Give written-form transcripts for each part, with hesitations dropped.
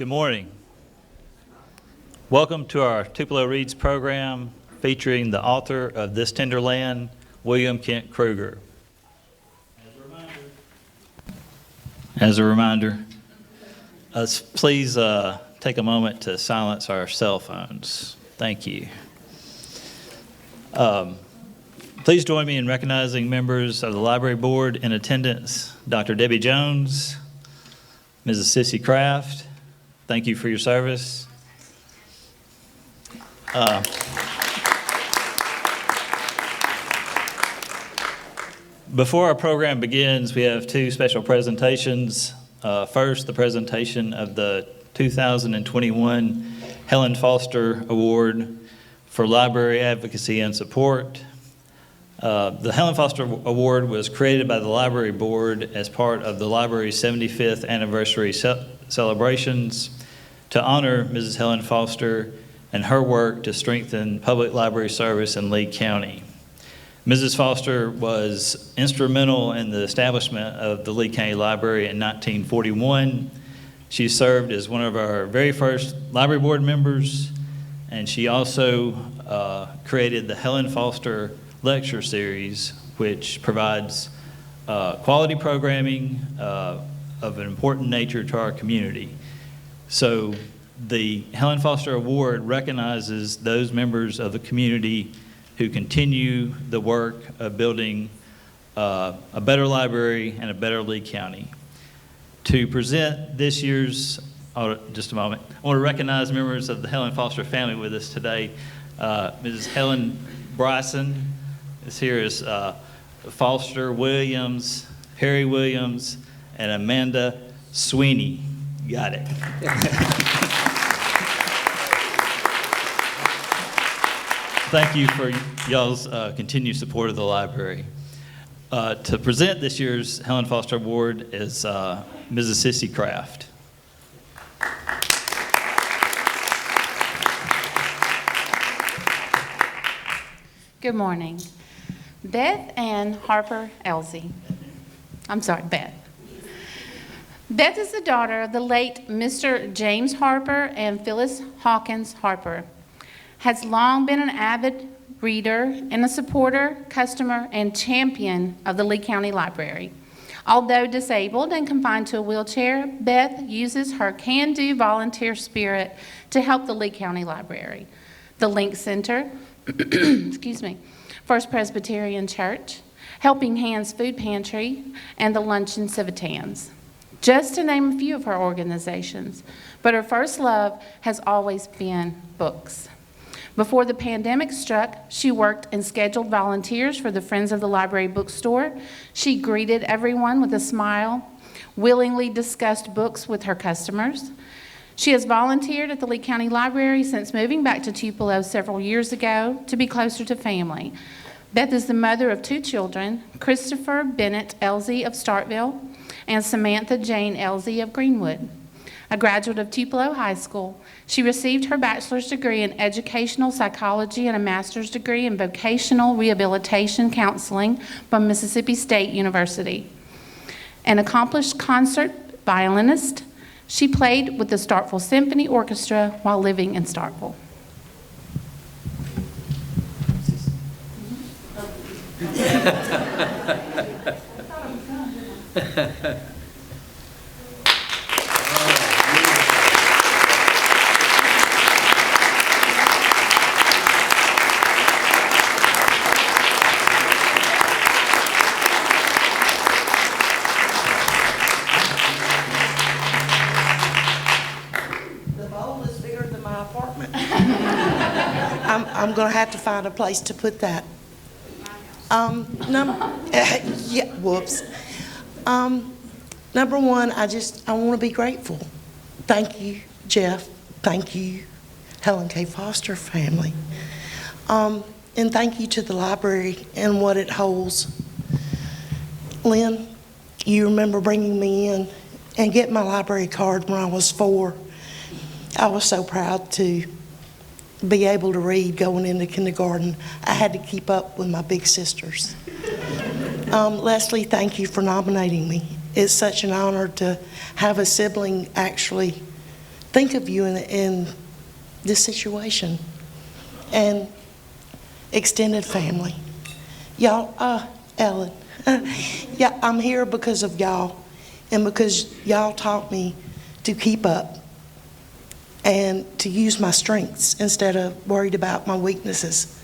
Good morning. Welcome to our Tupelo Reads program featuring the author of This Tender Land, William Kent Krueger. As a reminder, please take a moment to silence our cell phones. Thank you. Please join me in recognizing members of the library board in attendance. Dr. Debbie Jones, Mrs. Sissy Kraft, thank you for your service. Before our program begins, we have two special presentations. First, the presentation of the 2021 Helen Foster Award for Library Advocacy and Support. The Helen Foster Award was created by the Library Board as part of the library's 75th anniversary celebrations to honor Mrs. Helen Foster and her work to strengthen public library service in Lee County. Mrs. Foster was instrumental in the establishment of the Lee County Library in 1941. She served as one of our very first library board members, and she also created the Helen Foster Lecture Series, which provides quality programming of an important nature to our community. So the Helen Foster Award recognizes those members of the community who continue the work of building a better library and a better Lee County. To present this year's, just a moment, I want to recognize members of the Helen Foster family with us today. Mrs. Helen Bryson is here as Foster Williams, Harry Williams, and Amanda Sweeney. Got it. Thank you for y'all's continued support of the library. To present this year's Helen Foster Award is Mrs. Sissy Kraft. Good morning. Beth Ann Harper Elsie. I'm sorry, Beth. Beth is the daughter of the late Mr. James Harper and Phyllis Hawkins Harper. Has long been an avid reader and a supporter, customer, and champion of the Lee County Library. Although disabled and confined to a wheelchair, Beth uses her can-do volunteer spirit to help the Lee County Library, the Link Center, excuse me, First Presbyterian Church, Helping Hands Food Pantry, and the Luncheon Civitans, just to name a few of her organizations. But her first love has always been books. Before the pandemic struck, she worked and scheduled volunteers for the Friends of the Library bookstore. She greeted everyone with a smile, willingly discussed books with her customers. She has volunteered at the Lee County Library since moving back to Tupelo several years ago to be closer to family. Beth is the mother of two children, Christopher Bennett Elsie of Starkville and Samantha Jane Elsie of Greenwood. A graduate of Tupelo High School, she received her bachelor's degree in educational psychology and a master's degree in vocational rehabilitation counseling from Mississippi State University. An accomplished concert violinist, she played with the Starkville Symphony Orchestra while living in Starkville. I'm going to have to find a place to put that. Number one, I want to be grateful. Thank you, Jeff. Thank you, Helen K. Foster family. And thank you to the library and what it holds. Lynn, you remember bringing me in and getting my library card when I was 4. I was so proud to be able to read going into kindergarten. I had to keep up with my big sisters. Leslie, thank you for nominating me. It's such an honor to have a sibling actually think of you in this situation. And extended family. Y'all, Ellen, yeah, I'm here because of y'all and because y'all taught me to keep up and to use my strengths instead of worried about my weaknesses.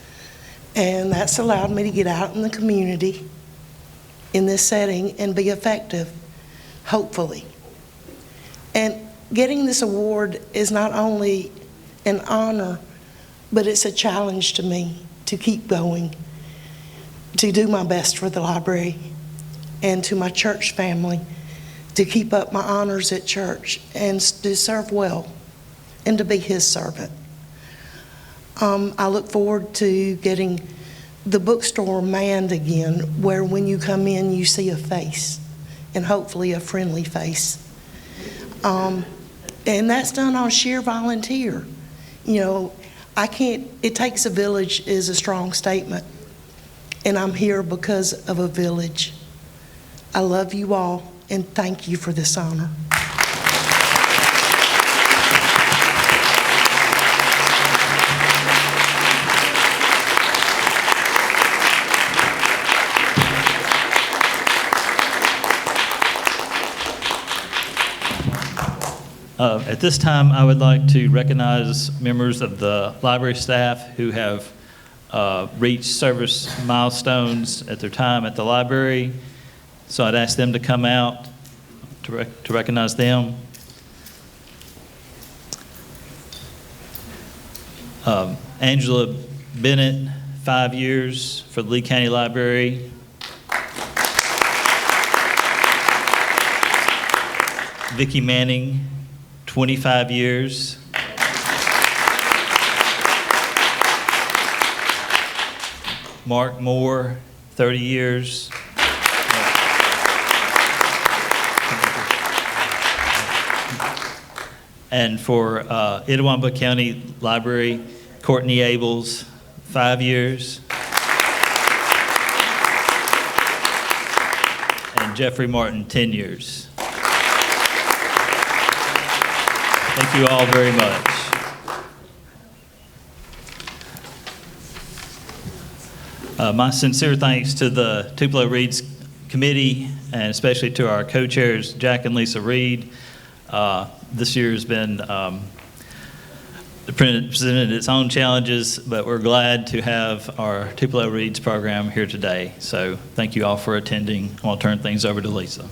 And that's allowed me to get out in the community in this setting and be effective, hopefully. And getting this award is not only an honor, but it's a challenge to me to keep going, to do my best for the library, and to my church family, to keep up my honors at church and to serve well and to be His servant. I look forward to getting the bookstore manned again, where when you come in you see a face, and hopefully a friendly face. And that's done on sheer volunteer. You know, it takes a village is a strong statement, and I'm here because of a village. I love you all, and thank you for this honor. At this time, I would like to recognize members of the library staff who have reached service milestones at their time at the library. So I'd ask them to come out to recognize them. Angela Bennett, 5 years for the Lee County Library. Vicki Manning, 25 years. Mark Moore, 30 years. And for Itawamba County Library, Courtney Abels, 5 years. And Jeffrey Martin, 10 years. Thank you all very much. My sincere thanks to the Tupelo Reads Committee, and especially to our co-chairs, Jack and Lisa Reed. This year has been presented its own challenges, but we're glad to have our Tupelo Reads program here today. So thank you all for attending. I'll turn things over to Lisa.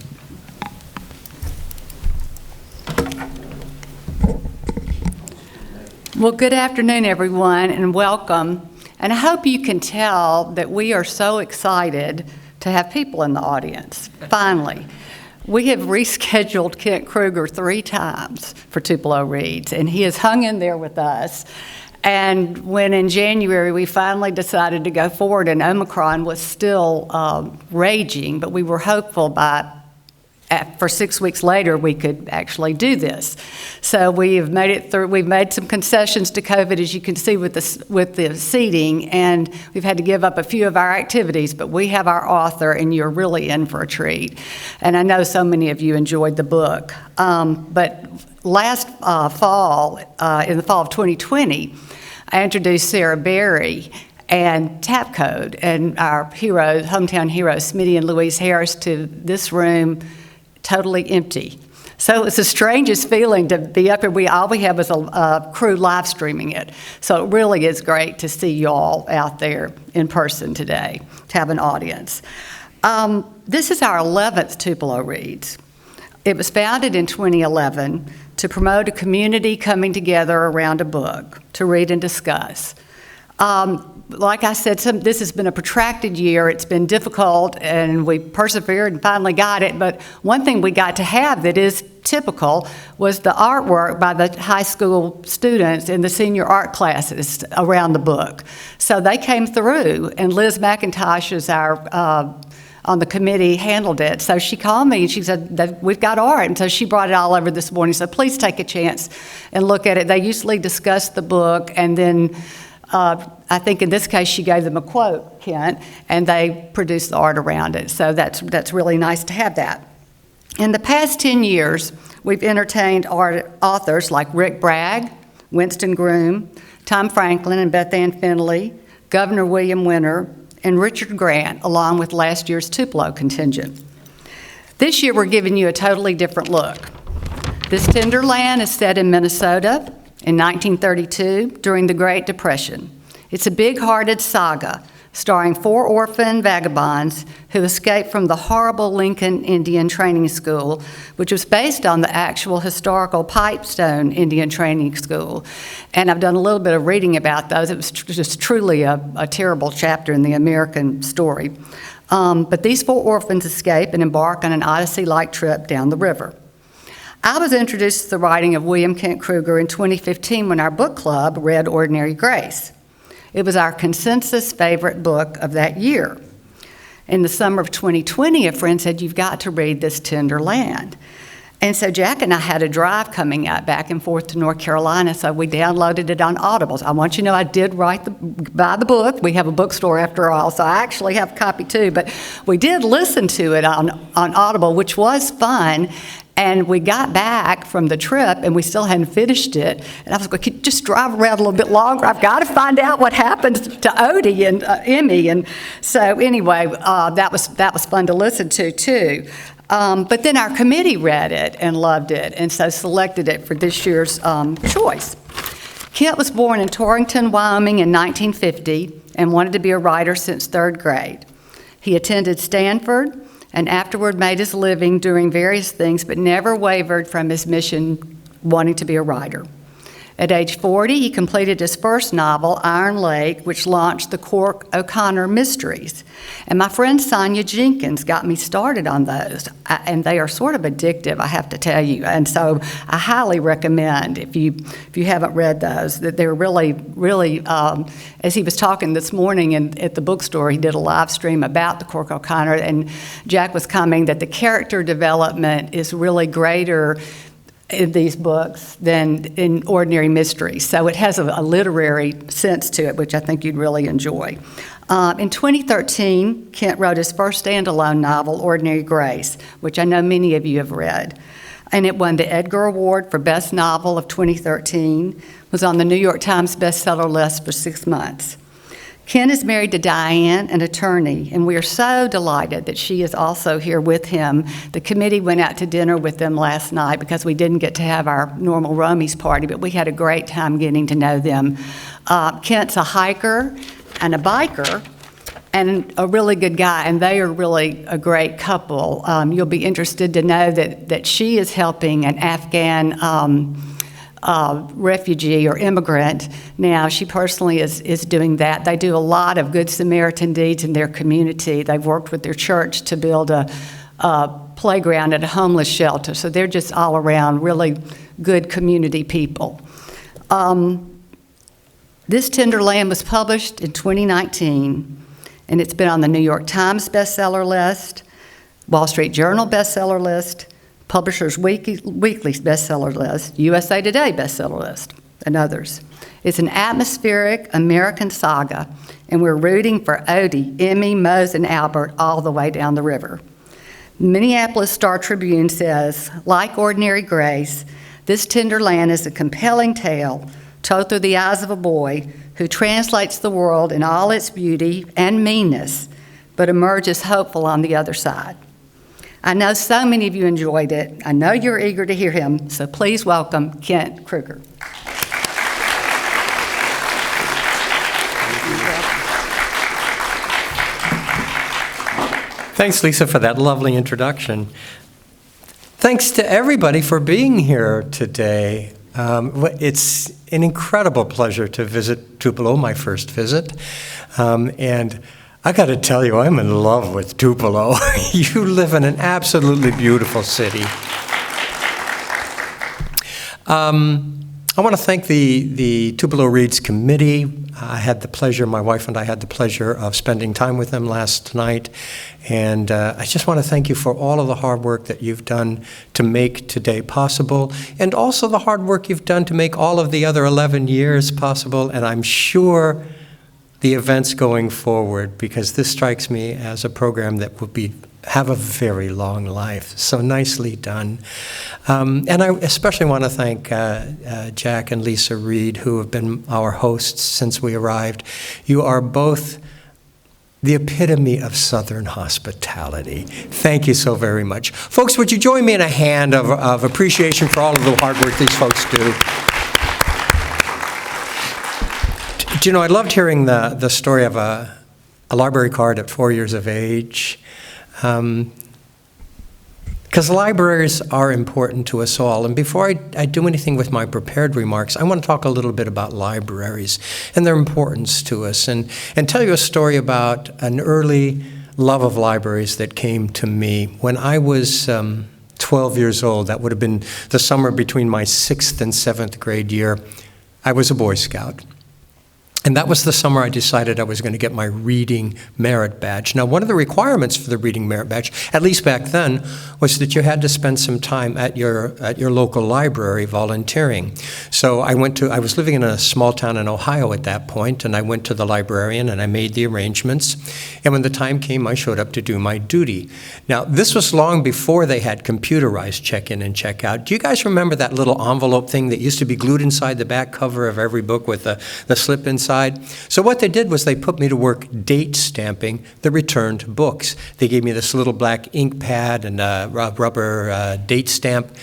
Well, good afternoon, everyone, and welcome. And I hope you can tell that we are so excited to have people in the audience, finally. We have rescheduled Kent Krueger 3 times for Tupelo Reads, and he has hung in there with us. And when in January we finally decided to go forward, and Omicron was still raging, but we were hopeful for 6 weeks later we could actually do this. So we have made it through. We've made some concessions to COVID, as you can see with the seating, and we've had to give up a few of our activities, but we have our author, and you're really in for a treat. And I know so many of you enjoyed the book. But last fall, in the fall of 2020, I introduced Sarah Berry and Tap Code and our heroes, hometown heroes, Smitty and Louise Harris, to this room totally empty. So it's the strangest feeling to be up here. All we have is a crew live streaming it. So it really is great to see y'all out there in person today, to have an audience. This is our 11th Tupelo Reads. It was founded in 2011 to promote a community coming together around a book to read and discuss. Like I said, this has been a protracted year. It's been difficult, and we persevered and finally got it. But one thing we got to have that is typical was the artwork by the high school students in the senior art classes around the book. So they came through, and Liz McIntosh is our on the committee handled it. So she called me and she said that we've got art. And so she brought it all over this morning. So please take a chance and look at it. They usually discuss the book, and then I think in this case she gave them a quote, Kent, and they produced the art around it. So that's really nice to have that. In the past 10 years, we've entertained authors like Rick Bragg, Winston Groom, Tom Franklin and Beth Ann Finley, Governor William Winter, and Richard Grant, along with last year's Tupelo contingent. This year, we're giving you a totally different look. This Tender Land is set in Minnesota in 1932 during the Great Depression. It's a big-hearted saga starring 4 orphan vagabonds who escaped from the horrible Lincoln Indian Training School, which was based on the actual historical Pipestone Indian Training School. And I've done a little bit of reading about those. It was just truly a terrible chapter in the American story. But these 4 orphans escape and embark on an Odyssey-like trip down the river. I was introduced to the writing of William Kent Krueger in 2015 when our book club read Ordinary Grace. It was our consensus favorite book of that year. In the summer of 2020, a friend said, "You've got to read this Tender Land." And so Jack and I had a drive coming out back and forth to North Carolina, so we downloaded it on Audible. I want you to know I did buy the book. We have a bookstore after all, so I actually have a copy too. But we did listen to it on Audible, which was fun. And we got back from the trip, and we still hadn't finished it. And I was like, "Could you just drive around a little bit longer? I've got to find out what happened to Odie and Emmy." And so anyway, that was fun to listen to, too. But then our committee read it and loved it, and so selected it for this year's choice. Kent was born in Torrington, Wyoming in 1950 and wanted to be a writer since 3rd grade. He attended Stanford and afterward made his living doing various things, but never wavered from his mission wanting to be a writer. At age 40, he completed his first novel, Iron Lake, which launched the Cork O'Connor Mysteries. And my friend Sonia Jenkins got me started on those, and they are sort of addictive, I have to tell you. And so I highly recommend, if you haven't read those, that they're really, as he was talking this morning at the bookstore, he did a live stream about the Cork O'Connor, and Jack was commenting that the character development is really greater in these books than in ordinary mysteries. So it has a literary sense to it, which I think you'd really enjoy. In 2013, Kent wrote his first standalone novel, Ordinary Grace, which I know many of you have read. And it won the Edgar Award for Best Novel of 2013, was on the New York Times bestseller list for 6 months. Ken is married to Diane, an attorney, and we are so delighted that she is also here with him. The committee went out to dinner with them last night because we didn't get to have our normal Romies party, but we had a great time getting to know them. Kent's a hiker and a biker and a really good guy, and they are really a great couple. You'll be interested to know that she is helping an Afghan refugee or immigrant. Now, she personally is doing that. They do a lot of good Samaritan deeds in their community. They've worked with their church to build a playground at a homeless shelter. So they're just all around really good community people. This Tender Land was published in 2019, and it's been on the New York Times bestseller list, Wall Street Journal bestseller list, Publishers Weekly's bestseller list, USA Today bestseller list, and others. It's an atmospheric American saga, and we're rooting for Odie, Emmy, Mose, and Albert all the way down the river. Minneapolis Star-Tribune says, like Ordinary Grace, this Tender Land is a compelling tale told through the eyes of a boy who translates the world in all its beauty and meanness, but emerges hopeful on the other side. I know so many of you enjoyed it. I know you're eager to hear him, so please welcome Kent Krueger. Thanks, Lisa, for that lovely introduction. Thanks to everybody for being here today. It's an incredible pleasure to visit Tupelo, my first visit. And I got to tell you, I'm in love with Tupelo. You live in an absolutely beautiful city. I want to thank the Tupelo Reads Committee. My wife and I had the pleasure of spending time with them last night. And I just want to thank you for all of the hard work that you've done to make today possible, and also the hard work you've done to make all of the other 11 years possible. And I'm sure the events going forward, because this strikes me as a program that will be have a very long life. So nicely done. And I especially want to thank Jack and Lisa Reed, who have been our hosts since we arrived. You are both the epitome of Southern hospitality. Thank you so very much. Folks, would you join me in a hand of appreciation for all of the hard work these folks do? Do you know, I loved hearing the story of a library card at 4 years of age. Because libraries are important to us all. And before I do anything with my prepared remarks, I want to talk a little bit about libraries and their importance to us, and tell you a story about an early love of libraries that came to me when I was 12 years old. That would have been the summer between my 6th and 7th grade year. I was a Boy Scout. And that was the summer I decided I was going to get my Reading Merit Badge. Now, one of the requirements for the Reading Merit Badge, at least back then, was that you had to spend some time at your local library volunteering. So I was living in a small town in Ohio at that point, and I went to the librarian and I made the arrangements. And when the time came, I showed up to do my duty. Now, this was long before they had computerized check-in and check-out. Do you guys remember that little envelope thing that used to be glued inside the back cover of every book with the slip inside? So what they did was they put me to work date stamping the returned books. They gave me this little black ink pad and a rubber date stamp.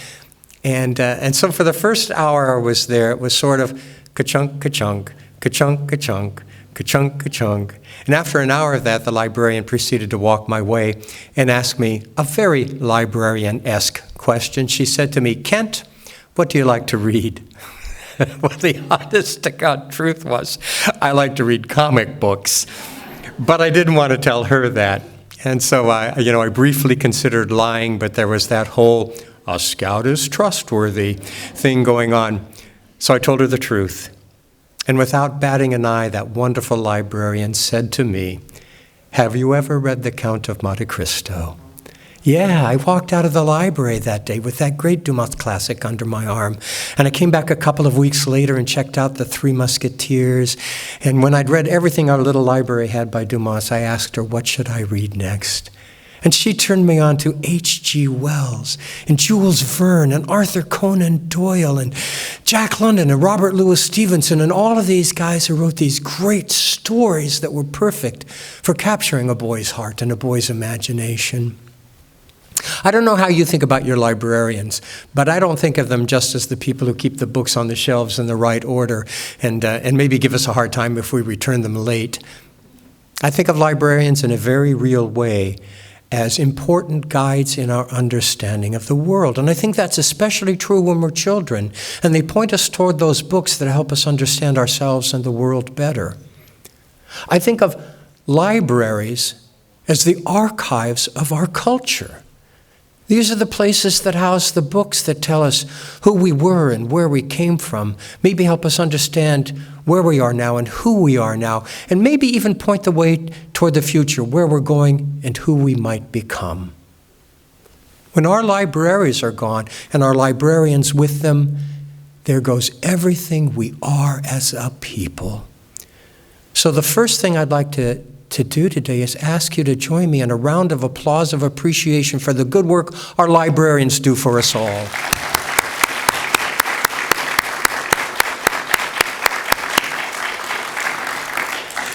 And so for the first hour I was there, it was sort of ka-chunk, ka-chunk, ka-chunk, ka-chunk, ka-chunk, ka-chunk. And after an hour of that, the librarian proceeded to walk my way and ask me a very librarian-esque question. She said to me, "Kent, what do you like to read?" Well, the honest-to-God truth was, I like to read comic books, but I didn't want to tell her that. And so I briefly considered lying, but there was that whole "a scout is trustworthy" thing going on. So I told her the truth. And without batting an eye, that wonderful librarian said to me, "Have you ever read The Count of Monte Cristo?" Yeah, I walked out of the library that day with that great Dumas classic under my arm. And I came back a couple of weeks later and checked out The Three Musketeers. And when I'd read everything our little library had by Dumas, I asked her, what should I read next? And she turned me on to H.G. Wells and Jules Verne and Arthur Conan Doyle and Jack London and Robert Louis Stevenson and all of these guys who wrote these great stories that were perfect for capturing a boy's heart and a boy's imagination. I don't know how you think about your librarians, but I don't think of them just as the people who keep the books on the shelves in the right order and maybe give us a hard time if we return them late. I think of librarians in a very real way as important guides in our understanding of the world. And I think that's especially true when we're children, and they point us toward those books that help us understand ourselves and the world better. I think of libraries as the archives of our culture. These are the places that house the books that tell us who we were and where we came from, maybe help us understand where we are now and who we are now, and maybe even point the way toward the future, where we're going and who we might become. When our libraries are gone and our librarians with them, there goes everything we are as a people. So the first thing I'd like to do today is ask you to join me in a round of applause of appreciation for the good work our librarians do for us all.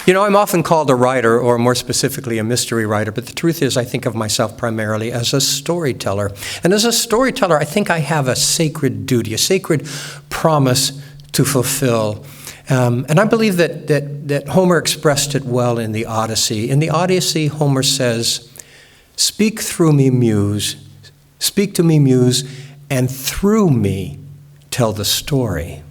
You know, I'm often called a writer, or more specifically a mystery writer, but the truth is I think of myself primarily as a storyteller. And as a storyteller, I think I have a sacred duty, a sacred promise to fulfill. And I believe that Homer expressed it well in the Odyssey. In the Odyssey, Homer says, "Speak through me, Muse, speak to me, Muse, and through me tell the story."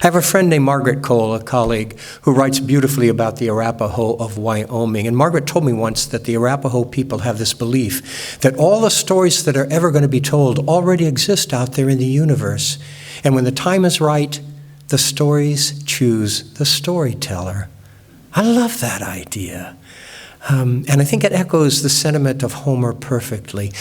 I have a friend named Margaret Cole, a colleague, who writes beautifully about the Arapaho of Wyoming. And Margaret told me once that the Arapaho people have this belief that all the stories that are ever going to be told already exist out there in the universe. And when the time is right, the stories choose the storyteller. I love that idea. And I think it echoes the sentiment of Homer perfectly.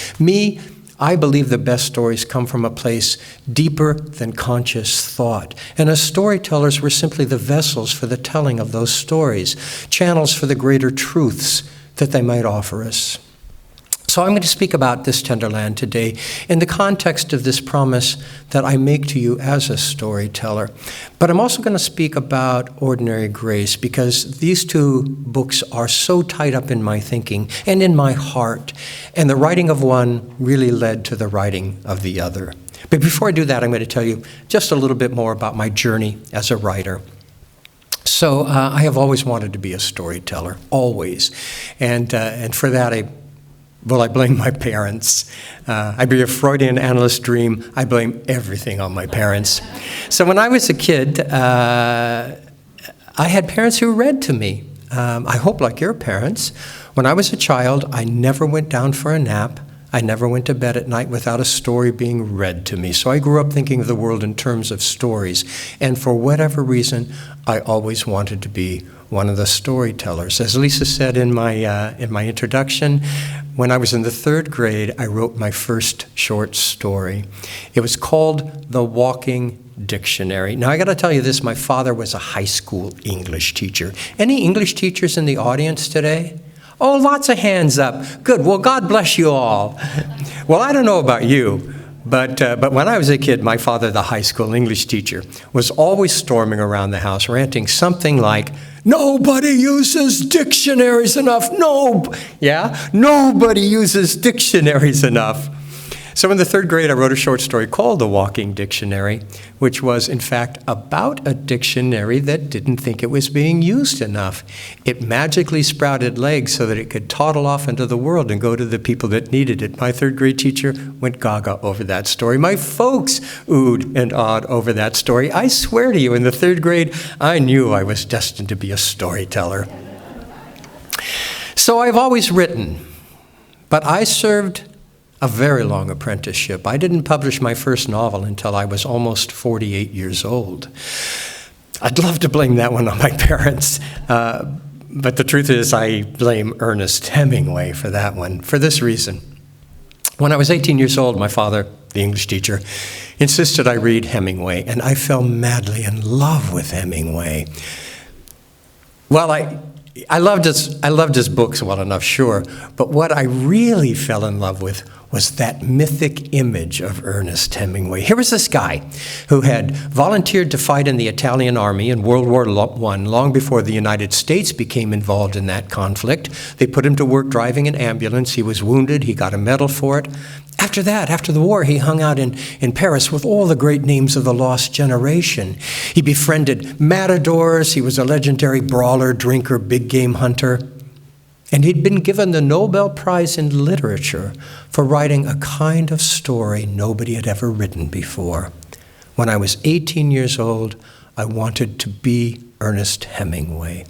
I believe the best stories come from a place deeper than conscious thought. And as storytellers, we're simply the vessels for the telling of those stories, channels for the greater truths that they might offer us. So I'm going to speak about this tender land today in the context of this promise that I make to you as a storyteller. But I'm also going to speak about ordinary grace because these two books are so tied up in my thinking and in my heart. And the writing of one really led to the writing of the other. But before I do that, I'm going to tell you just a little bit more about my journey as a writer. So I have always wanted to be a storyteller, always. And for that, I blame my parents. I'd be a Freudian analyst dream. I blame everything on my parents. So when I was a kid, I had parents who read to me. I hope like your parents. When I was a child, I never went down for a nap. I never went to bed at night without a story being read to me. So I grew up thinking of the world in terms of stories. And for whatever reason, I always wanted to be one of the storytellers. As Lisa said in my introduction, when I was in the 3rd grade, I wrote my first short story. It was called The Walking Dictionary. Now, I got to tell you this, my father was a high school English teacher. Any English teachers in the audience today? Oh, lots of hands up. Good. Well, God bless you all. Well, I don't know about you, but when I was a kid, my father, the high school English teacher, was always storming around the house, ranting something like, "Nobody uses dictionaries enough. Nobody uses dictionaries enough." So in the 3rd grade, I wrote a short story called The Walking Dictionary, which was, in fact, about a dictionary that didn't think it was being used enough. It magically sprouted legs so that it could toddle off into the world and go to the people that needed it. My 3rd grade teacher went gaga over that story. My folks oohed and awed over that story. I swear to you, in the 3rd grade, I knew I was destined to be a storyteller. So I've always written, but I served a very long apprenticeship. I didn't publish my first novel until I was almost 48 years old. I'd love to blame that one on my parents, but the truth is I blame Ernest Hemingway for that one, for this reason. When I was 18 years old, my father, the English teacher, insisted I read Hemingway, and I fell madly in love with Hemingway. Well, I loved his books well enough, sure, but what I really fell in love with was that mythic image of Ernest Hemingway. Here was this guy who had volunteered to fight in the Italian army in World War I long before the United States became involved in that conflict. They put him to work driving an ambulance. He was wounded. He got a medal for it. After that, after the war, he hung out in Paris with all the great names of the lost generation. He befriended matadors. He was a legendary brawler, drinker, big game hunter. And he'd been given the Nobel Prize in Literature for writing a kind of story nobody had ever written before. When I was 18 years old, I wanted to be Ernest Hemingway.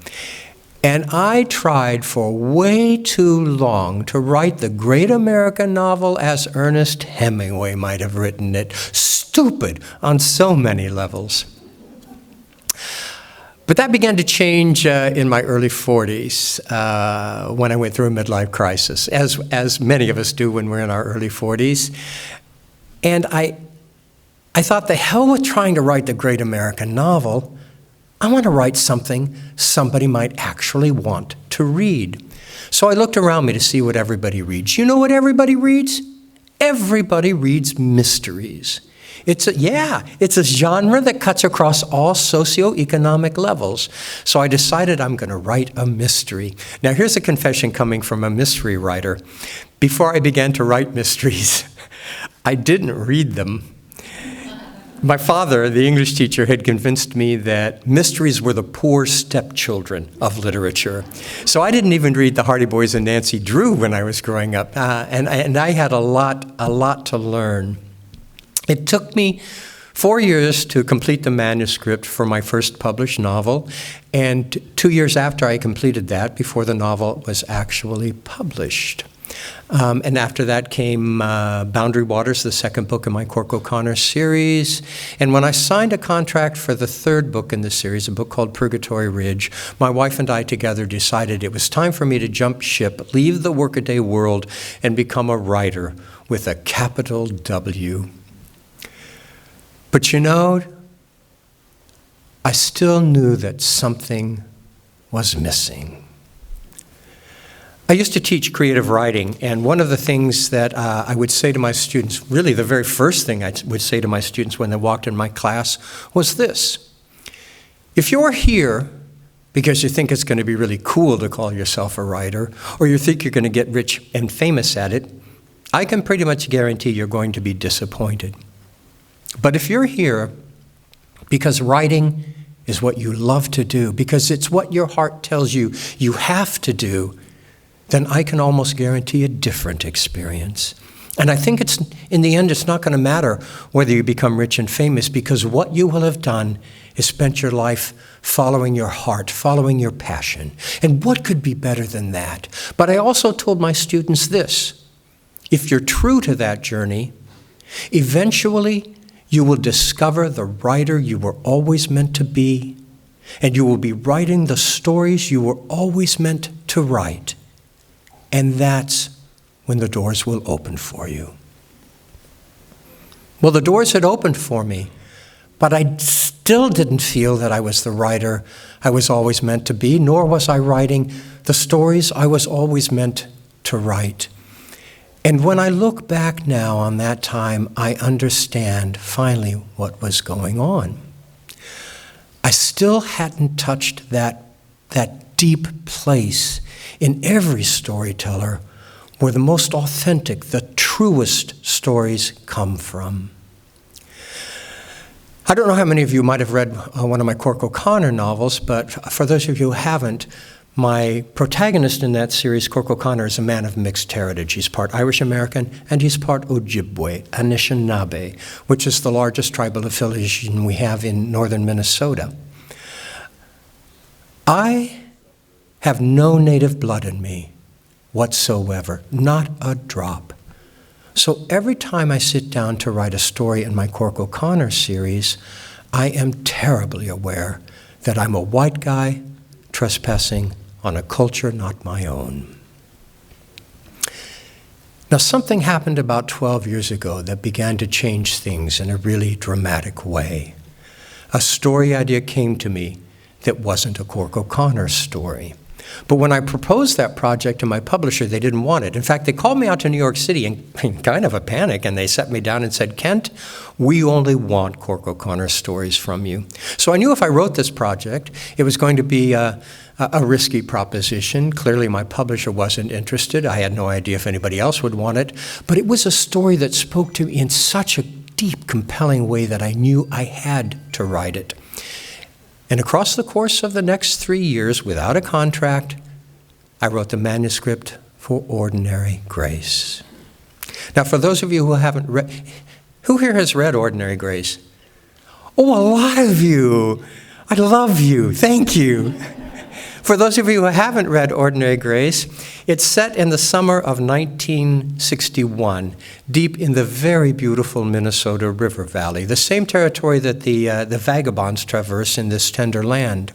And I tried for way too long to write the great American novel as Ernest Hemingway might have written it. Stupid on so many levels. But that began to change in my early 40s when I went through a midlife crisis, as many of us do when we're in our early 40s. And I thought, the hell with trying to write the great American novel. I want to write something somebody might actually want to read. So I looked around me to see what everybody reads. You know what everybody reads? Everybody reads mysteries. It's a genre that cuts across all socioeconomic levels. So I decided I'm going to write a mystery. Now here's a confession coming from a mystery writer. Before I began to write mysteries, I didn't read them. My father, the English teacher, had convinced me that mysteries were the poor stepchildren of literature. So I didn't even read the Hardy Boys and Nancy Drew when I was growing up, and I had a lot to learn. It took me 4 years to complete the manuscript for my first published novel, and 2 years after I completed that, before the novel was actually published. And after that came Boundary Waters, the second book in my Cork O'Connor series. And when I signed a contract for the third book in the series, a book called Purgatory Ridge, my wife and I together decided it was time for me to jump ship, leave the workaday world, and become a writer with a capital W. But you know, I still knew that something was missing. I used to teach creative writing, and one of the things that I would say to my students, really the very first thing I would say to my students when they walked in my class was this. If you're here because you think it's going to be really cool to call yourself a writer, or you think you're going to get rich and famous at it, I can pretty much guarantee you're going to be disappointed. But if you're here because writing is what you love to do, because it's what your heart tells you you have to do, then I can almost guarantee a different experience. And I think in the end, it's not going to matter whether you become rich and famous, because what you will have done is spent your life following your heart, following your passion. And what could be better than that? But I also told my students this: if you're true to that journey, eventually you will discover the writer you were always meant to be, and you will be writing the stories you were always meant to write. And that's when the doors will open for you. Well, the doors had opened for me, but I still didn't feel that I was the writer I was always meant to be, nor was I writing the stories I was always meant to write. And when I look back now on that time, I understand finally what was going on. I still hadn't touched that deep place in every storyteller where the most authentic, the truest stories come from. I don't know how many of you might have read one of my Cork O'Connor novels, but for those of you who haven't, my protagonist in that series, Cork O'Connor, is a man of mixed heritage. He's part Irish-American, and he's part Ojibwe, Anishinaabe, which is the largest tribal affiliation we have in northern Minnesota. I have no native blood in me whatsoever, not a drop. So every time I sit down to write a story in my Cork O'Connor series, I am terribly aware that I'm a white guy trespassing on a culture not my own. Now, something happened about 12 years ago that began to change things in a really dramatic way. A story idea came to me that wasn't a Cork O'Connor story. But when I proposed that project to my publisher, they didn't want it. In fact, they called me out to New York City in kind of a panic, and they set me down and said, "Kent, we only want Cork O'Connor stories from you." So I knew if I wrote this project, it was going to be a risky proposition. Clearly, my publisher wasn't interested. I had no idea if anybody else would want it. But it was a story that spoke to me in such a deep, compelling way that I knew I had to write it. And across the course of the next 3 years, without a contract, I wrote the manuscript for Ordinary Grace. Now, for those of you who haven't read, who here has read Ordinary Grace? Oh, a lot of you. I love you. Thank you. For those of you who haven't read Ordinary Grace, it's set in the summer of 1961, deep in the very beautiful Minnesota River Valley, the same territory that the vagabonds traverse in this tender land.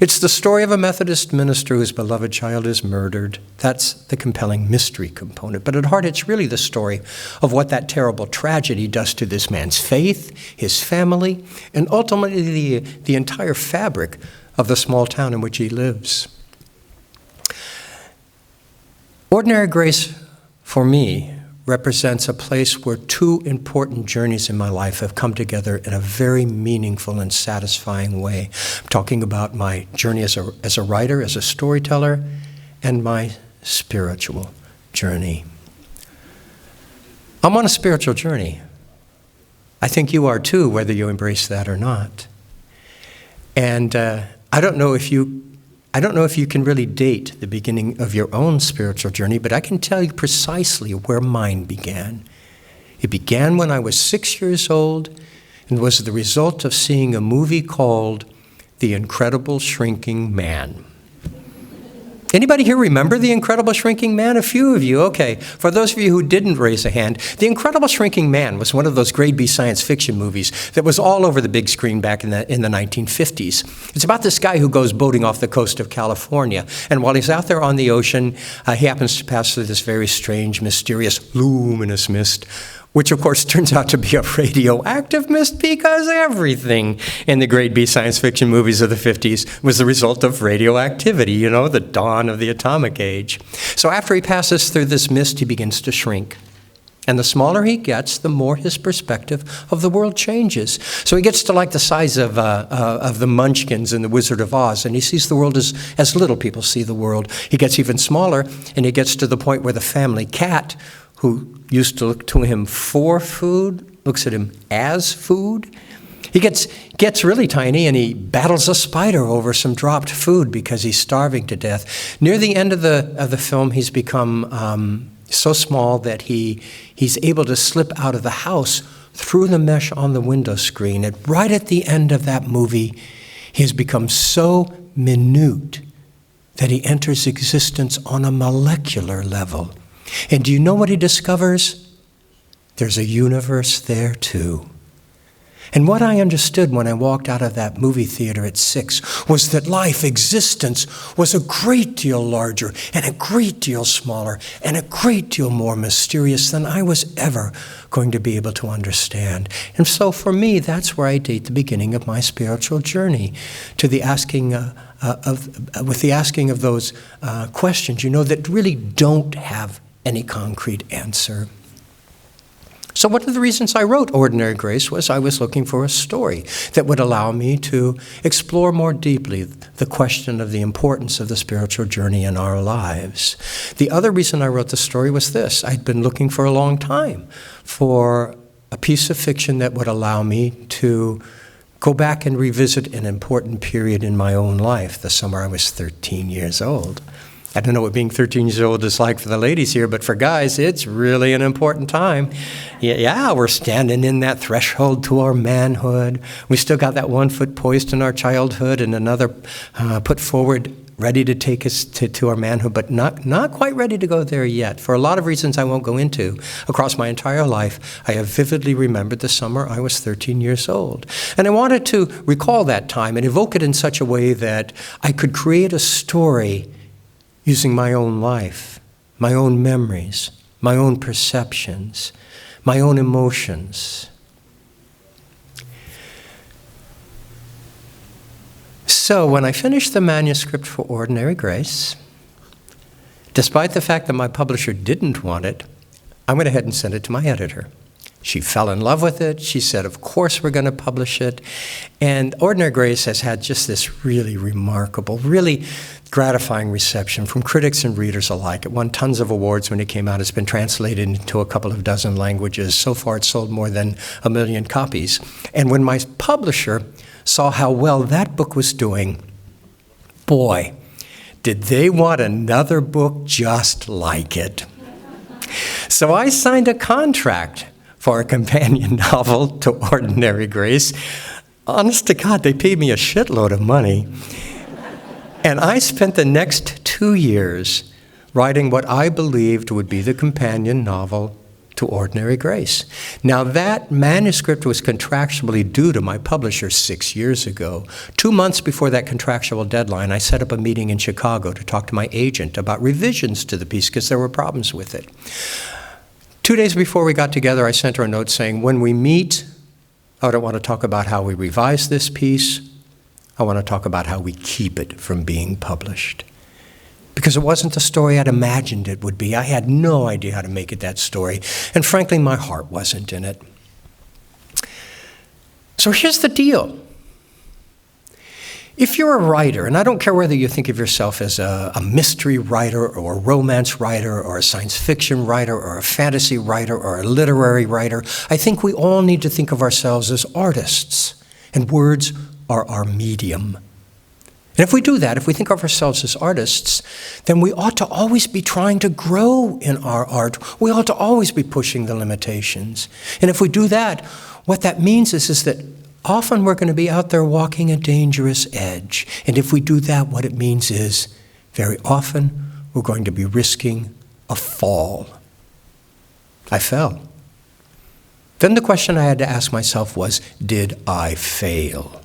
It's the story of a Methodist minister whose beloved child is murdered. That's the compelling mystery component. But at heart, it's really the story of what that terrible tragedy does to this man's faith, his family, and ultimately the entire fabric of the small town in which he lives. Ordinary Grace, for me, represents a place where two important journeys in my life have come together in a very meaningful and satisfying way. I'm talking about my journey as a writer, as a storyteller, and my spiritual journey. I'm on a spiritual journey. I think you are too, whether you embrace that or not. And I don't know if you can really date the beginning of your own spiritual journey, but I can tell you precisely where mine began. It began when I was 6 years old and was the result of seeing a movie called The Incredible Shrinking Man. Anybody here remember The Incredible Shrinking Man? A few of you, okay. For those of you who didn't raise a hand, The Incredible Shrinking Man was one of those grade B science fiction movies that was all over the big screen back in the 1950s. It's about this guy who goes boating off the coast of California, and while he's out there on the ocean, he happens to pass through this very strange, mysterious, luminous mist which of course turns out to be a radioactive mist because everything in the grade B science fiction movies of the 50s was the result of radioactivity, you know, the dawn of the atomic age. So after he passes through this mist, he begins to shrink. And the smaller he gets, the more his perspective of the world changes. So he gets to like the size of the Munchkins in The Wizard of Oz, and he sees the world as little people see the world. He gets even smaller, and he gets to the point where the family cat, who used to look to him for food, looks at him as food. He gets really tiny, and he battles a spider over some dropped food because he's starving to death. Near the end of the film, he's become so small that he's able to slip out of the house through the mesh on the window screen. And right at the end of that movie, he has become so minute that he enters existence on a molecular level. And do you know what he discovers? There's a universe there too. And what I understood when I walked out of that movie theater at 6 was that life, existence, was a great deal larger and a great deal smaller and a great deal more mysterious than I was ever going to be able to understand. And so for me, that's where I date the beginning of my spiritual journey, to the asking with the asking of those questions, you know, that really don't have any concrete answer. So one of the reasons I wrote Ordinary Grace was I was looking for a story that would allow me to explore more deeply the question of the importance of the spiritual journey in our lives. The other reason I wrote the story was this. I'd been looking for a long time for a piece of fiction that would allow me to go back and revisit an important period in my own life, the summer I was 13 years old. I don't know what being 13 years old is like for the ladies here, but for guys, it's really an important time. Yeah, we're standing in that threshold to our manhood. We still got that one foot poised in our childhood and another put forward, ready to take us to our manhood, but not quite ready to go there yet. For a lot of reasons I won't go into. Across my entire life, I have vividly remembered the summer I was 13 years old. And I wanted to recall that time and evoke it in such a way that I could create a story using my own life, my own memories, my own perceptions, my own emotions. So when I finished the manuscript for Ordinary Grace, despite the fact that my publisher didn't want it, I went ahead and sent it to my editor. She fell in love with it. She said, of course we're going to publish it. And Ordinary Grace has had just this really remarkable, really gratifying reception from critics and readers alike. It won tons of awards when it came out. It's been translated into a couple of dozen languages. So far, it's sold more than 1 million copies. And when my publisher saw how well that book was doing, boy, did they want another book just like it. So I signed a contract for a companion novel to Ordinary Grace. Honest to God, they paid me a shitload of money. And I spent the next 2 years writing what I believed would be the companion novel to Ordinary Grace. Now, that manuscript was contractually due to my publisher 6 years ago. 2 months before that contractual deadline, I set up a meeting in Chicago to talk to my agent about revisions to the piece because there were problems with it. 2 days before we got together, I sent her a note saying, when we meet, I don't want to talk about how we revise this piece. I want to talk about how we keep it from being published. Because it wasn't the story I'd imagined it would be. I had no idea how to make it that story. And frankly, my heart wasn't in it. So here's the deal. If you're a writer, and I don't care whether you think of yourself as a mystery writer or a romance writer or a science fiction writer or a fantasy writer or a literary writer, I think we all need to think of ourselves as artists. And words are our medium. And if we do that, if we think of ourselves as artists, then we ought to always be trying to grow in our art. We ought to always be pushing the limitations. And if we do that, what that means is that often we're going to be out there walking a dangerous edge. And if we do that, what it means is very often we're going to be risking a fall. I fell. Then the question I had to ask myself was, did I fail?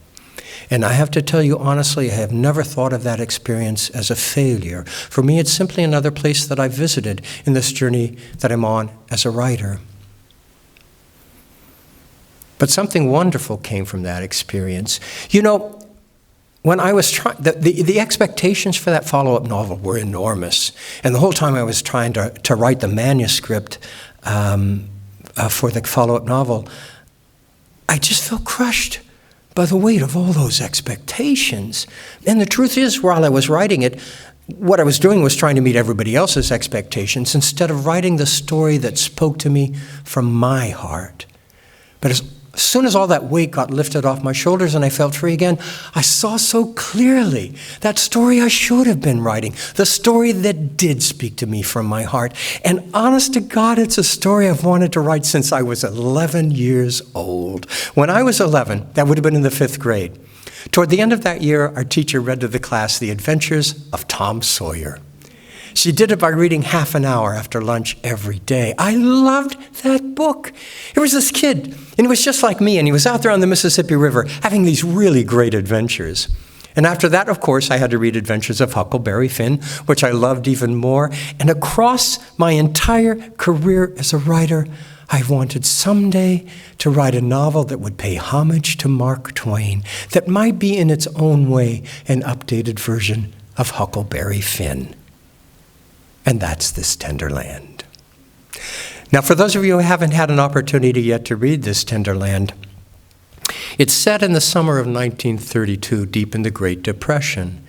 And I have to tell you honestly, I have never thought of that experience as a failure. For me, it's simply another place that I visited in this journey that I'm on as a writer. But something wonderful came from that experience. You know, when I was trying, the expectations for that follow-up novel were enormous. And the whole time I was trying to write the manuscript for the follow-up novel, I just felt crushed by the weight of all those expectations. And the truth is, while I was writing it, what I was doing was trying to meet everybody else's expectations instead of writing the story that spoke to me from my heart. But as soon as all that weight got lifted off my shoulders and I felt free again, I saw so clearly that story I should have been writing, the story that did speak to me from my heart. And honest to God, it's a story I've wanted to write since I was 11 years old. When I was 11, that would have been in the 5th grade. Toward the end of that year, our teacher read to the class The Adventures of Tom Sawyer. She did it by reading half an hour after lunch every day. I loved that book. It was this kid, and he was just like me, and he was out there on the Mississippi River having these really great adventures. And after that, of course, I had to read Adventures of Huckleberry Finn, which I loved even more. And across my entire career as a writer, I wanted someday to write a novel that would pay homage to Mark Twain, that might be in its own way an updated version of Huckleberry Finn. And that's This Tender Land. Now, for those of you who haven't had an opportunity yet to read This Tender Land, it's set in the summer of 1932, deep in the Great Depression.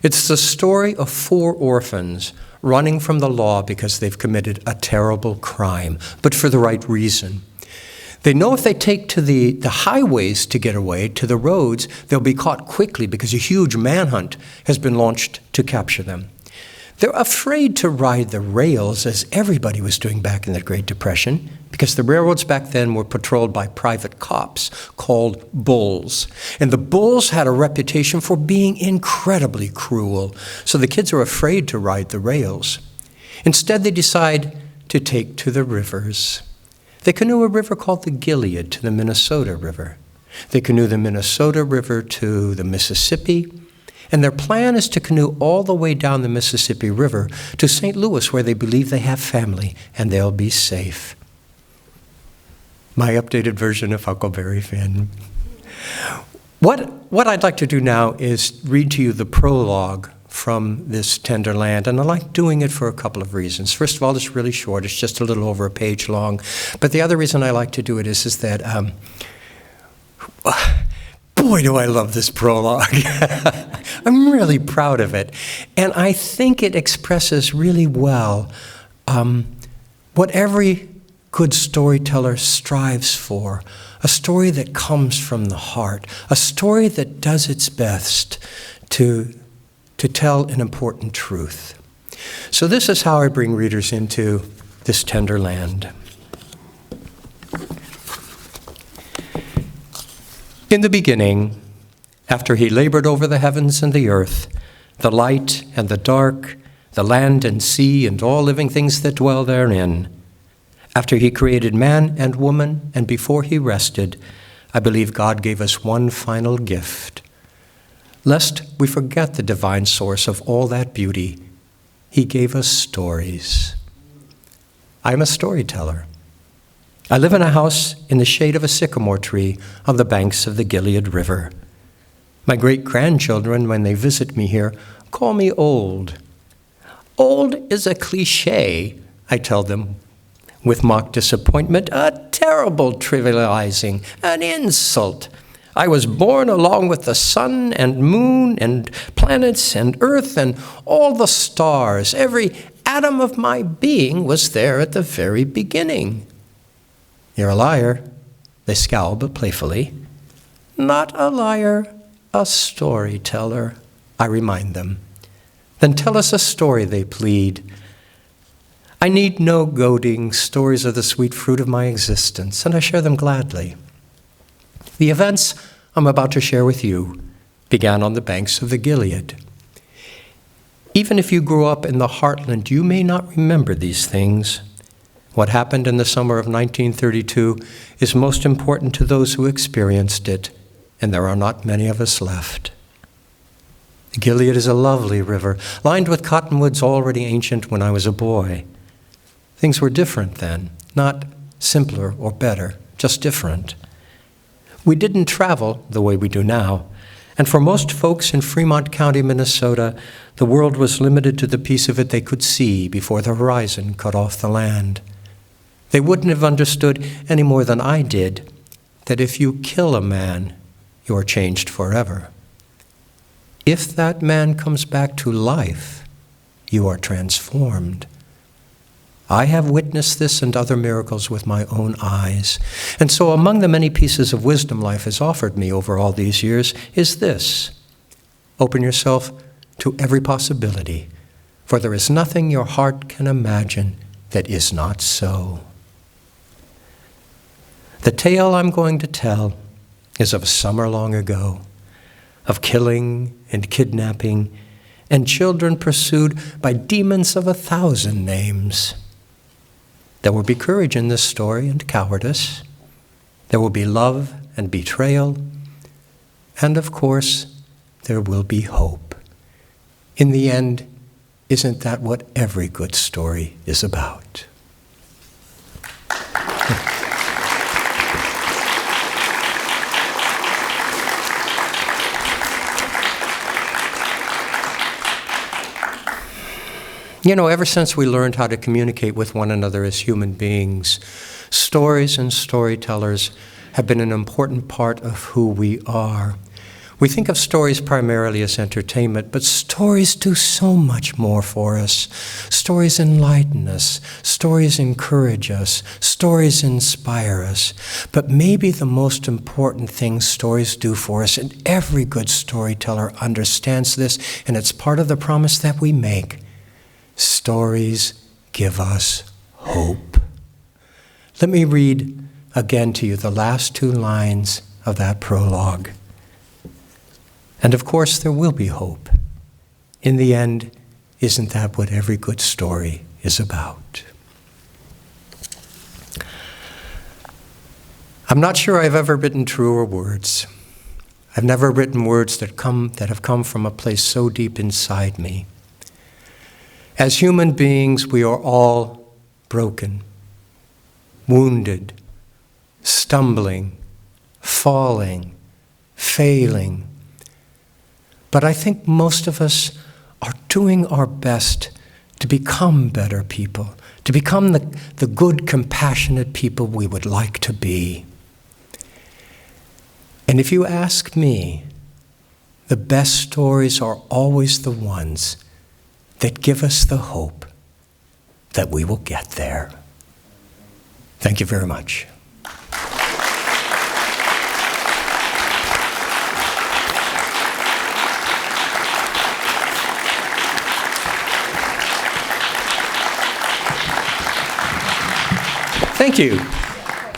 It's the story of 4 orphans running from the law because they've committed a terrible crime, but for the right reason. They know if they take to the highways to get away, to the roads, they'll be caught quickly because a huge manhunt has been launched to capture them. They're afraid to ride the rails, as everybody was doing back in the Great Depression, because the railroads back then were patrolled by private cops called bulls. And the bulls had a reputation for being incredibly cruel, so the kids are afraid to ride the rails. Instead, they decide to take to the rivers. They canoe a river called the Gilead to the Minnesota River. They canoe the Minnesota River to the Mississippi. And their plan is to canoe all the way down the Mississippi River to St. Louis, where they believe they have family and they'll be safe. My updated version of Huckleberry Finn. What I'd like to do now is read to you the prologue from This Tender Land, and I like doing it for a couple of reasons. First of all, it's really short. It's just a little over a page long. But the other reason I like to do it is that boy, do I love this prologue. I'm really proud of it. And I think it expresses really well what every good storyteller strives for, a story that comes from the heart, a story that does its best to tell an important truth. So this is how I bring readers into This Tender Land. In the beginning, after he labored over the heavens and the earth, the light and the dark, the land and sea, and all living things that dwell therein, after he created man and woman, and before he rested, I believe God gave us one final gift. Lest we forget the divine source of all that beauty, he gave us stories. I'm a storyteller. I live in a house in the shade of a sycamore tree on the banks of the Gilead River. My great-grandchildren, when they visit me here, call me old. Old is a cliché, I tell them, with mock disappointment, a terrible trivializing, an insult. I was born along with the sun and moon and planets and earth and all the stars. Every atom of my being was there at the very beginning. You're a liar, they scowl but playfully. Not a liar, a storyteller, I remind them. Then tell us a story, they plead. I need no goading. Stories are the sweet fruit of my existence, and I share them gladly. The events I'm about to share with you began on the banks of the Gilead. Even if you grew up in the heartland, you may not remember these things. What happened in the summer of 1932 is most important to those who experienced it, and there are not many of us left. The Gilead is a lovely river, lined with cottonwoods already ancient when I was a boy. Things were different then, not simpler or better, just different. We didn't travel the way we do now. And for most folks in Fremont County, Minnesota, the world was limited to the piece of it they could see before the horizon cut off the land. They wouldn't have understood any more than I did that if you kill a man, you are changed forever. If that man comes back to life, you are transformed. I have witnessed this and other miracles with my own eyes. And so among the many pieces of wisdom life has offered me over all these years is this: open yourself to every possibility, for there is nothing your heart can imagine that is not so. The tale I'm going to tell is of a summer long ago, of killing and kidnapping and children pursued by demons of 1,000 names. There will be courage in this story and cowardice. There will be love and betrayal. And of course, there will be hope. In the end, isn't that what every good story is about? You know, ever since we learned how to communicate with one another as human beings, stories and storytellers have been an important part of who we are. We think of stories primarily as entertainment, but stories do so much more for us. Stories enlighten us. Stories encourage us. Stories inspire us. But maybe the most important thing stories do for us, and every good storyteller understands this, and it's part of the promise that we make: stories give us hope. Let me read again to you the last 2 lines of that prologue. And of course, there will be hope. In the end, isn't that what every good story is about? I'm not sure I've ever written truer words. I've never written words that have come from a place so deep inside me. As human beings, we are all broken, wounded, stumbling, falling, failing. But I think most of us are doing our best to become better people, to become the good, compassionate people we would like to be. And if you ask me, the best stories are always the ones that give us the hope that we will get there. Thank you very much. Thank you.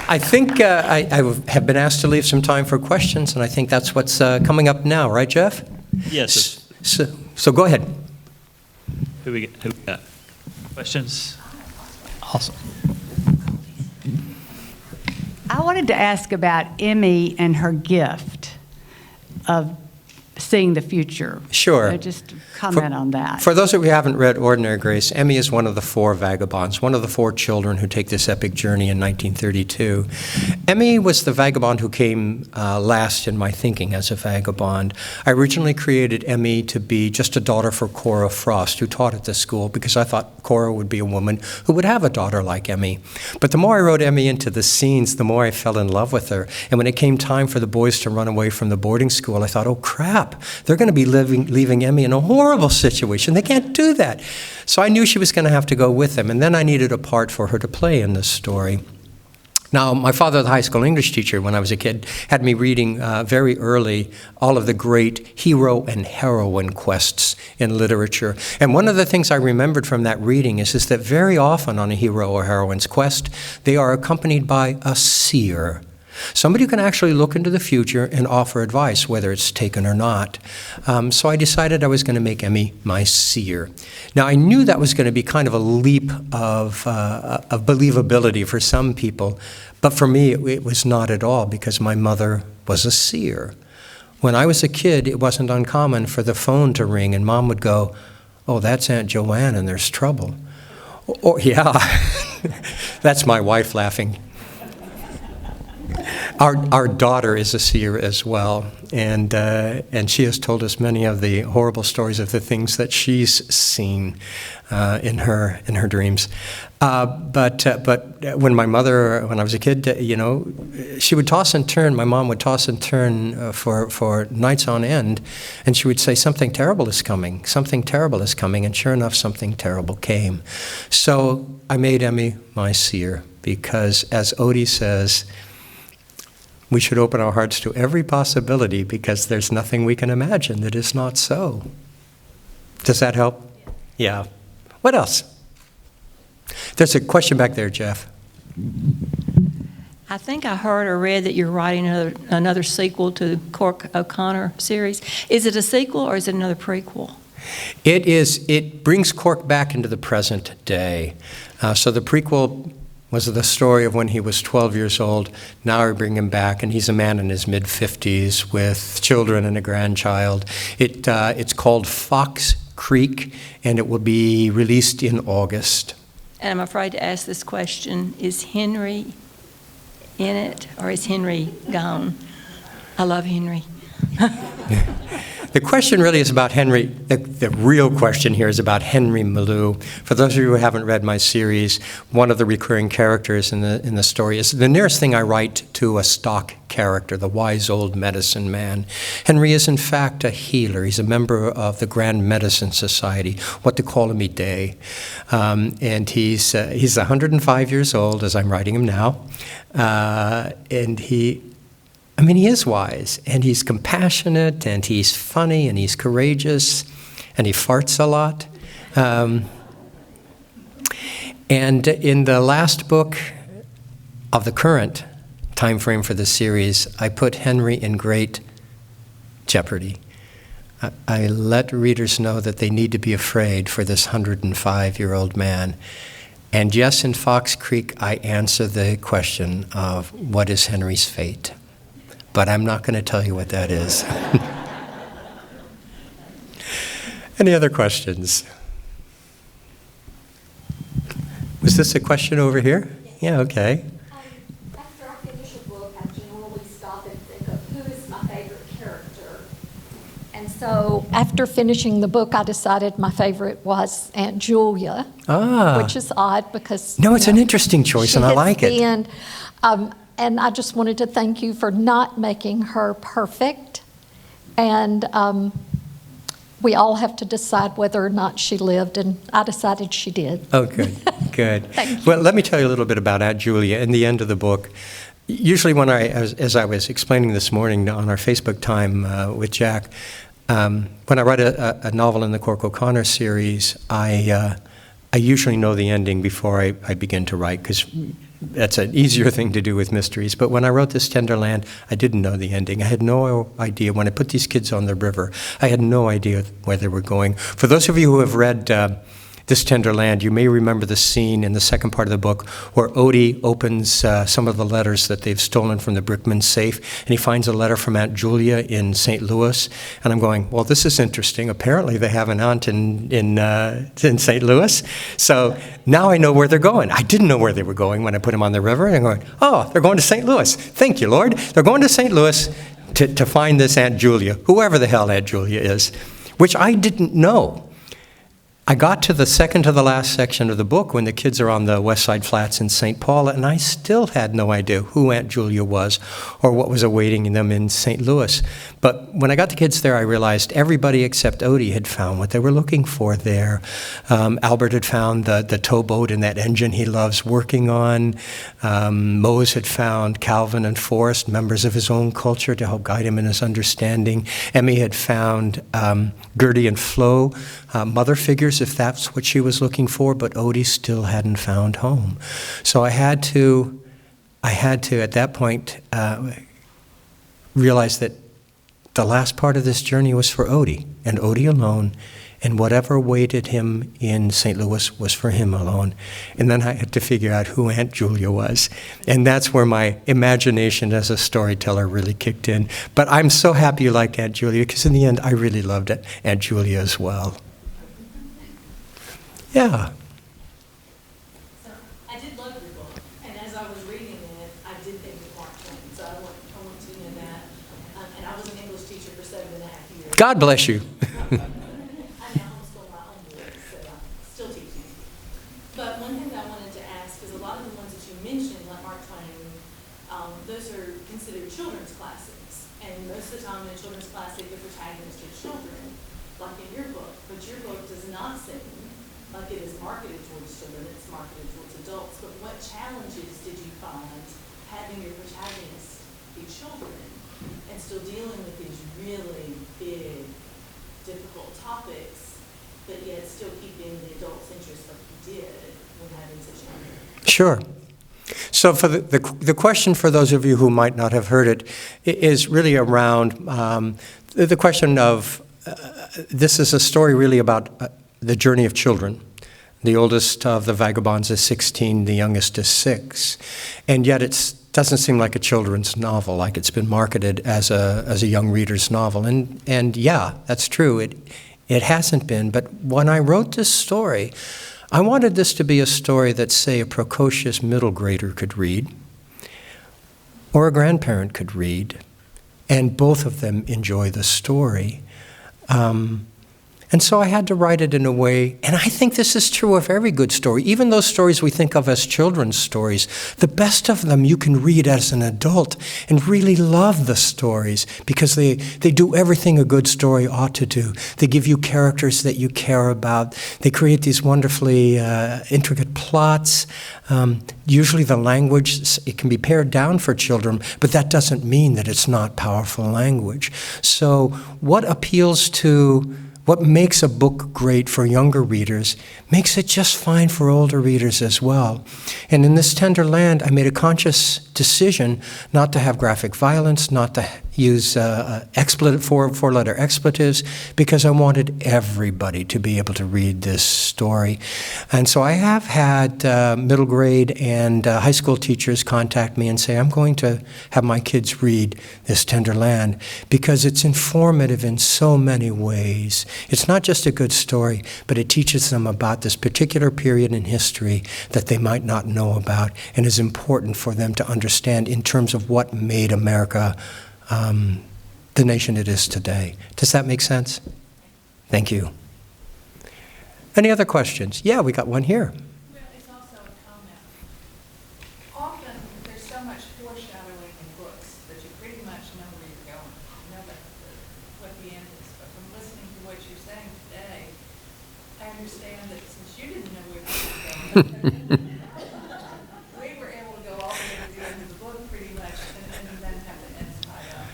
I think I have been asked to leave some time for questions, and I think that's what's coming up now, right, Jeff? Yes. So go ahead. Who we got? Questions? Awesome. I wanted to ask about Emmy and her gift of seeing the future. Sure. So just comment on that. For those of you who haven't read Ordinary Grace, Emmy is one of the 4 vagabonds, one of the 4 children who take this epic journey in 1932. Emmy was the vagabond who came last in my thinking as a vagabond. I originally created Emmy to be just a daughter for Cora Frost, who taught at this school, because I thought Cora would be a woman who would have a daughter like Emmy. But the more I wrote Emmy into the scenes, the more I fell in love with her. And when it came time for the boys to run away from the boarding school, I thought, oh crap, they're going to be leaving Emmy in a horrible situation. They can't do that. So I knew she was going to have to go with them. And then I needed a part for her to play in this story. Now, my father, the high school English teacher, when I was a kid, had me reading very early all of the great hero and heroine quests in literature. And one of the things I remembered from that reading is that very often on a hero or heroine's quest, they are accompanied by a seer. Somebody who can actually look into the future and offer advice, whether it's taken or not. So I decided I was going to make Emmy my seer. Now, I knew that was going to be kind of a leap of believability for some people, but for me, it was not at all, because my mother was a seer. When I was a kid, it wasn't uncommon for the phone to ring, and Mom would go, "Oh, that's Aunt Joanne, and there's trouble." Or yeah, that's my wife laughing. Our daughter is a seer as well, and she has told us many of the horrible stories of the things that she's seen in her dreams. But when I was a kid, she would toss and turn. My mom would toss and turn for nights on end, and she would say, "Something terrible is coming. Something terrible is coming." And sure enough, something terrible came. So I made Emmy my seer because, as Odie says, we should open our hearts to every possibility because there's nothing we can imagine that is not so. Does that help? Yeah. What else? There's a question back there, Jeff. I think I heard or read that you're writing another sequel to the Cork O'Connor series. Is it a sequel or is it another prequel? It is. It brings Cork back into the present day. So the prequel was the story of when he was 12 years old. Now we bring him back, and he's a man in his mid-50s with children and a grandchild. It's called Fox Creek, and it will be released in August. And I'm afraid to ask this question, is Henry in it, or is Henry gone? I love Henry. The question really is about Henry. The real question here is about Henry Malou. For those of you who haven't read my series, one of the recurring characters in the story is the nearest thing I write to a stock character, the wise old medicine man. Henry is in fact a healer. He's a member of the Grand Medicine Society, what they call him day. And he's 105 years old as I'm writing him now. And he is wise, and he's compassionate, and he's funny, and he's courageous, and he farts a lot. And in the last book of the current time frame for the series, I put Henry in great jeopardy. I let readers know that they need to be afraid for this 105-year-old man. And yes, in Fox Creek, I answer the question of what is Henry's fate? But I'm not going to tell you what that is. Any other questions? Was this a question over here? Yeah, okay. After I finish a book, I generally stop and think of who is my favorite character. And so after finishing the book, I decided my favorite was Aunt Julia, which is odd because... No, it's an interesting choice, and I like it. She hits the end. And I just wanted to thank you for not making her perfect. And we all have to decide whether or not she lived, and I decided she did. Oh, good, good. Thank you. Well, let me tell you a little bit about Aunt Julia. In the end of the book, usually as I was explaining this morning on our Facebook time with Jack, when I write a novel in the Cork O'Connor series, I usually know the ending before I begin to write, because that's an easier thing to do with mysteries. But when I wrote This Tender Land, I didn't know the ending. I had no idea. When I put these kids on the river, I had no idea where they were going. For those of you who have read This Tender Land, you may remember the scene in the second part of the book where Odie opens some of the letters that they've stolen from the Brickman safe, and he finds a letter from Aunt Julia in St. Louis. And I'm going, well, this is interesting. Apparently they have an aunt in St. Louis. So now I know where they're going. I didn't know where they were going when I put them on the river. And I'm going, oh, they're going to St. Louis. Thank you, Lord. They're going to St. Louis to find this Aunt Julia, whoever the hell Aunt Julia is, which I didn't know. I got to the second to the last section of the book when the kids are on the West Side Flats in St. Paul, and I still had no idea who Aunt Julia was or what was awaiting them in St. Louis. But when I got the kids there, I realized everybody except Odie had found what they were looking for there. Albert had found the towboat and that engine he loves working on. Mose had found Calvin and Forrest, members of his own culture, to help guide him in his understanding. Emmy had found Gertie and Flo, mother figures, if that's what she was looking for, but Odie still hadn't found home. So I had to at that point realize that the last part of this journey was for Odie, and Odie alone, and whatever awaited him in St. Louis was for him alone. And then I had to figure out who Aunt Julia was. And that's where my imagination as a storyteller really kicked in. But I'm so happy you liked Aunt Julia, because in the end, I really loved it, Aunt Julia as well. Yeah. So I did love your book, and as I was reading it, I did think of Mark Twain, so I wanted God bless you. I now homeschool my own boys, so I'm still teaching. But one thing that I wanted to ask is a lot of the ones that you mentioned, like Mark Twain, those are considered children's classics. And most of the time in a children's classic, the protagonists are children, like in your book. But your book does not seem like it is marketed towards children, it's marketed towards adults. But what challenges did you find having your protagonists be children and still dealing with these really big, difficult topics, but yet still keeping the adult's interest like you did when having such young? Sure. So for the question, for those of you who might not have heard it, is really around the question of, this is a story really about the journey of children. The oldest of the vagabonds is 16, the youngest is 6. And yet it doesn't seem like a children's novel, like it's been marketed as a young reader's novel. And yeah, that's true. It hasn't been. But when I wrote this story, I wanted this to be a story that, say, a precocious middle grader could read, or a grandparent could read, and both of them enjoy the story. And so I had to write it in a way, and I think this is true of every good story, even those stories we think of as children's stories. The best of them you can read as an adult and really love the stories because they do everything a good story ought to do. They give you characters that you care about. They create these wonderfully intricate plots. Usually the language, it can be pared down for children, but that doesn't mean that it's not powerful language. So what makes a book great for younger readers makes it just fine for older readers as well. And in This Tender Land, I made a conscious decision not to have graphic violence, not to use four-letter expletives, because I wanted everybody to be able to read this story. And so I have had middle grade and high school teachers contact me and say, I'm going to have my kids read This Tender Land because it's informative in so many ways. It's not just a good story, but it teaches them about this particular period in history that they might not know about and is important for them to understand in terms of what made America the nation it is today. Does that make sense? Thank you. Any other questions? Yeah, we got one here. Well, it's also a comment. Often, there's so much foreshadowing in books that you pretty much know where you're going. You know what the end is. But from listening to what you're saying today, I understand that since you didn't know where you were going, we were able to go all the way to the end of the book pretty much and then have the ends tied up.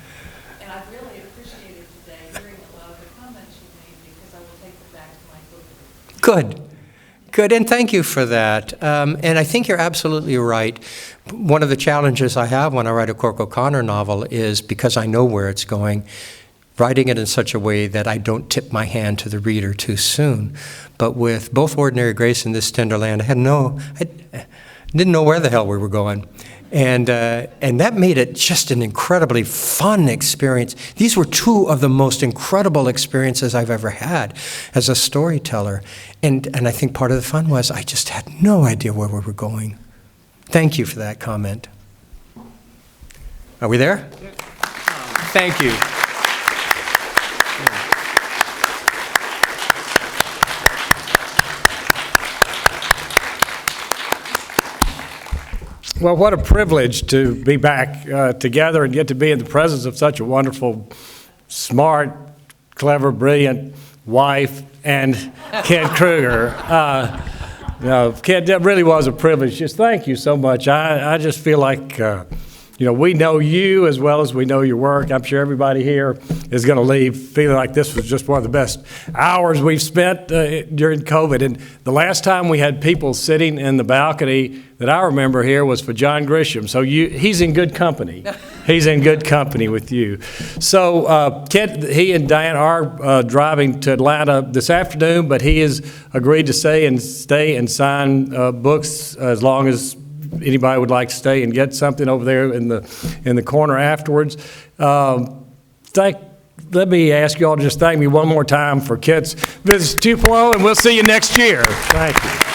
And I really appreciated today hearing a lot of the comments you made because I will take them back to my book. Good, and thank you for that. And I think you're absolutely right. One of the challenges I have when I write a Cork O'Connor novel is, because I know where it's going, writing it in such a way that I don't tip my hand to the reader too soon. But with both Ordinary Grace and This Tender Land, I didn't know where the hell we were going. And that made it just an incredibly fun experience. These were two of the most incredible experiences I've ever had as a storyteller. And I think part of the fun was I just had no idea where we were going. Thank you for that comment. Are we there? Thank you. Well, what a privilege to be back together and get to be in the presence of such a wonderful, smart, clever, brilliant wife and Kent Krueger. Kent, that really was a privilege. Just thank you so much. I just feel like, we know you as well as we know your work. I'm sure everybody here is going to leave feeling like this was just one of the best hours we've spent during COVID. And the last time we had people sitting in the balcony that I remember here was for John Grisham. So he's in good company. He's in good company with you. So Kent, he and Diane are driving to Atlanta this afternoon, but he has agreed to stay and sign books as long as anybody would like to stay and get something over there in the corner afterwards. Let me ask you all to just thank me one more time for Kent's visit to Tupelo, and we'll see you next year. Thank you.